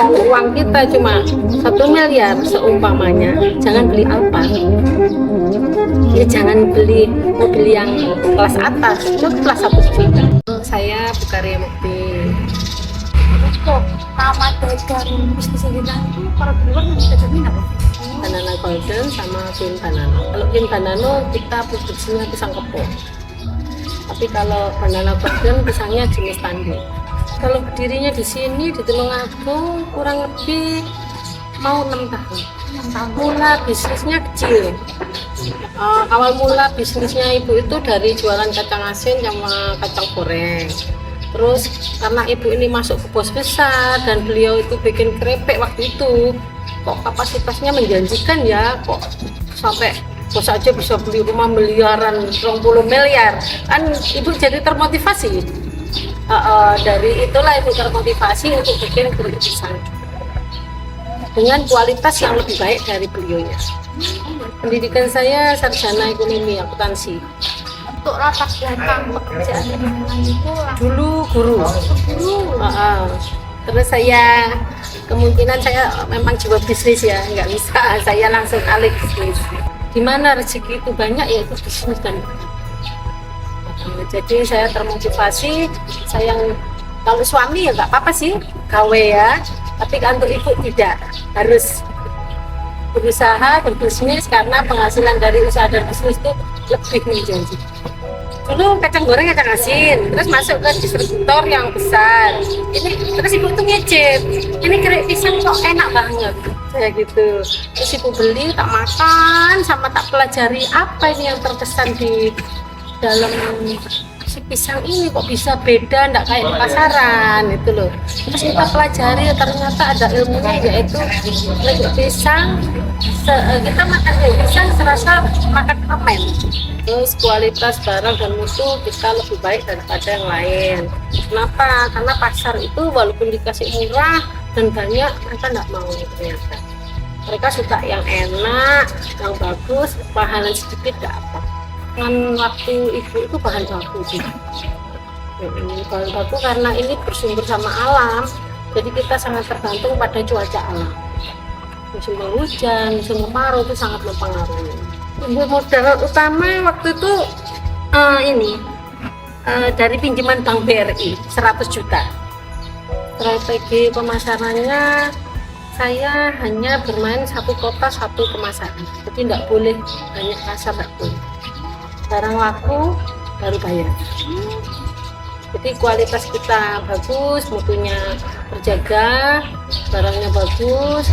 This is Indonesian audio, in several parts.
uang kita cuma 1 miliar seumpamanya, jangan beli Alphard, ya jangan beli mobil yang kelas atas, cukup kelas 1 juta. Saya Bukaria Mukti. Terus kok nama dagang bisnis ini itu para duluan yang dagangin apa? Banana Golden sama Queen Banana. Kalau Queen Banana kita produksinya pisang kepok. Tapi kalau Banana Golden pisangnya jenis tanduk. Kalau berdirinya di sini di Tulungagung kurang lebih mau 6 tahun. Mula bisnisnya kecil. Awal mula bisnisnya ibu itu dari jualan kacang asin sama kacang goreng. Terus karena ibu ini masuk ke bos besar dan beliau itu bikin keripik waktu itu, kok kapasitasnya menjanjikan ya, kok sampai bos aja bisa beli rumah miliaran, 20 miliar, kan ibu jadi termotivasi. Dari itulah ibu termotivasi untuk bikin keripik pisang dengan kualitas yang lebih baik dari beliaunya. Pendidikan saya sarjana ekonomi akuntansi. Untuk latar belakang pekerjaan yang lain itu Dulu guru. Terus saya kemungkinan saya memang jiwa bisnis ya, nggak bisa saya langsung alih bisnis. Di mana rezeki itu banyak ya itu bisnis dan jadi saya termotivasi. Saya kalau suami ya nggak apa-apa sih gawe ya, tapi untuk ibu tidak, harus berusaha berbisnis karena penghasilan dari usaha dan bisnis itu lebih menjanjikan. Dulu kacang goreng kacang asin, terus masuk ke distributor yang besar. Ini terus ibu tuh ngecip, ini keripik pisang kok enak banget, kayak gitu. Terus ibu beli, tak makan, sama tak pelajari apa ini yang terkesan di dalam si pisang ini kok bisa beda, enggak kayak di pasaran itu loh. Terus kita pelajari, ternyata ada ilmunya, yaitu keripik pisang kita makan keripik pisang serasa makan permen. Terus kualitas barang dan mutu kita lebih baik daripada yang lain. Kenapa? Karena pasar itu walaupun dikasih murah dan banyak, mereka nggak mau ternyata. Mereka suka yang enak, yang bagus, mahalan sedikit nggak apa. Kan waktu ibu itu bahan baku sih. Bahan baku karena ini bersumber sama alam, jadi kita sangat tergantung pada cuaca alam. Musim hujan, musim kemarau itu sangat mempengaruhi. Modal utama waktu itu dari pinjaman Bank BRI 100 juta. Strategi pemasarannya saya hanya bermain satu kota satu pemasaran, jadi tidak boleh banyak pasar, tidak boleh. Barang laku baru bayar. Jadi kualitas kita bagus, mutunya terjaga, barangnya bagus,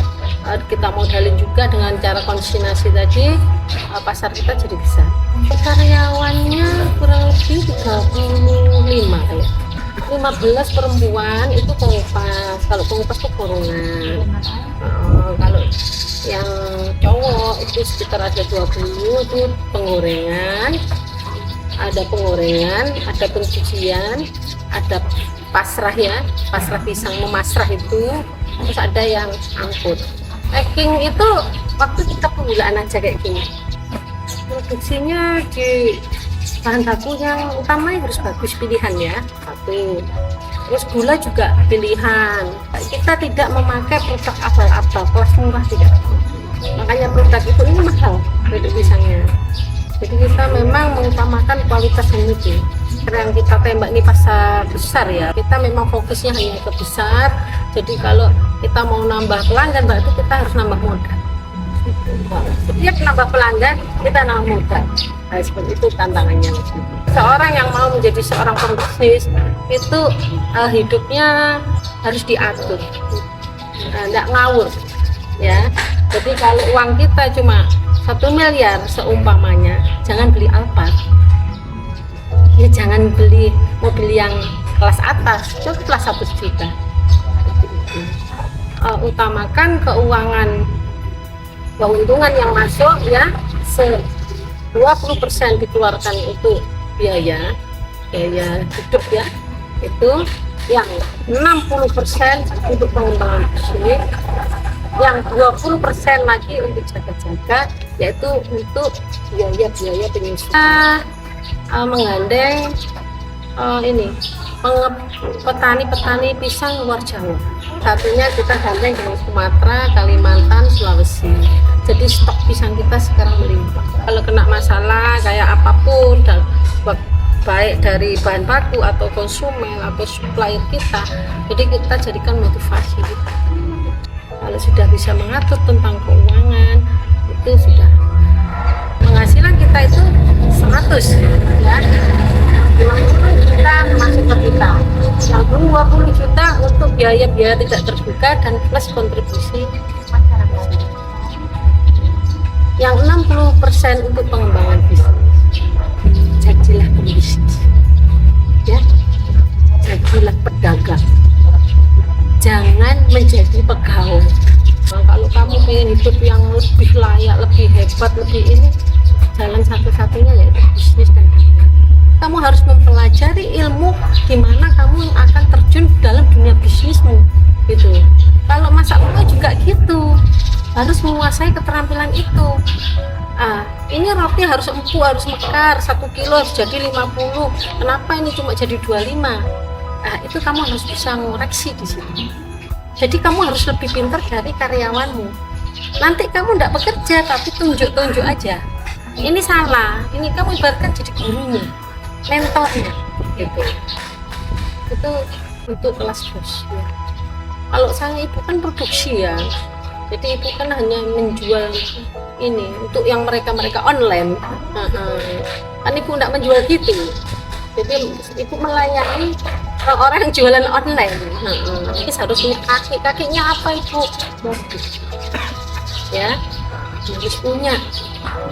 kita modalin juga dengan cara konsignasi tadi, pasar kita jadi besar. Karyawannya kurang lebih 35 kayak. 15 perempuan itu pengupas, kalau pengupas itu korongan. Kalau yang cowok itu sekitar ada 20, itu penggorengan, ada pencucian, ada pasrah ya, pasrah pisang memasrah itu, terus ada yang angkut. Packing itu waktu kita pembulaan aja kayak gini. Produksinya di bahan baku yang utama harus bagus pilihan ya, satu. Terus gula juga pilihan. Kita tidak memakai produk abal-abal, kelas murah tidak. Makanya produk itu ini mahal, produk pisangnya. Jadi kita memang mengutamakan kualitas itu. Karena yang kita tembak ini pasar besar ya, kita memang fokusnya hanya ke besar. Jadi kalau kita mau nambah pelanggan, berarti kita harus nambah modal. Setiap nambah pelanggan, kita nambah modal. Nah, seperti itu tantangannya. Seorang yang mau menjadi seorang pembisnis itu hidupnya harus diatur, tidak ngawur ya. Jadi kalau uang kita cuma 1 miliar seumpamanya, jangan beli Alphard, ya jangan beli mobil yang kelas atas, cukup kelas 1 juta. Utamakan keuntungan yang masuk ya, 20% dikeluarkan untuk biaya hidup ya, itu yang 60% untuk pengembangan bisnis, yang 20% lagi untuk jaga-jaga, yaitu untuk biaya penyusunan. Menggandeng petani-petani pisang luar Jawa. Satunya kita gandeng dengan Sumatera, Kalimantan, Sulawesi. Jadi stok pisang kita sekarang melimpah. Kalau kena masalah kayak apapun, dan baik dari bahan baku atau konsumen atau supplier kita, jadi kita jadikan motivasi kita. Kalau sudah bisa mengatur tentang keuangan, itu sudah penghasilan kita itu 100 ya. 50 juta masuk ke kita, yang 20 juta untuk biaya-biaya tidak terbuka dan plus kontribusi masyarakat. Yang 60% untuk pengembangan bisnis. Jadilah pembisnis, ya, jadilah pedagang, jangan menjadi pegawai. Nah, kalau kamu pengen hidup yang lebih layak, lebih hebat, lebih ini, jalan satu-satunya yaitu bisnis dan dagang. Kamu harus mempelajari ilmu gimana kamu akan terjun dalam dunia bisnismu, gitu. Kalau masak mie juga gitu, harus menguasai keterampilan itu. Ini roti harus empuk, harus mekar, 1 kilo harus jadi 50. Kenapa ini cuma jadi 25? Itu kamu harus bisa ngoreksi di situ. Jadi kamu harus lebih pintar dari karyawanmu. Nanti kamu tidak bekerja tapi tunjuk-tunjuk aja. Ini salah, ini kamu ibaratkan jadi gurunya, mentornya, gitu. Itu untuk kelas bos. Ya. Kalau saya ibu kan produksi ya. Jadi ibu kan hanya menjual ini untuk yang mereka online. Kan ibu tidak menjual gitu. Jadi ibu melayani orang yang jualan online. Ini harus punya kakinya apa ibu? Mobil. Ya, harus punya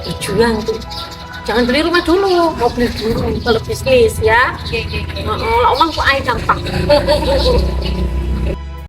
tujuan tuh. Jangan beli rumah dulu, mobil dulu kalau bisnis ya. Omong kok gampang.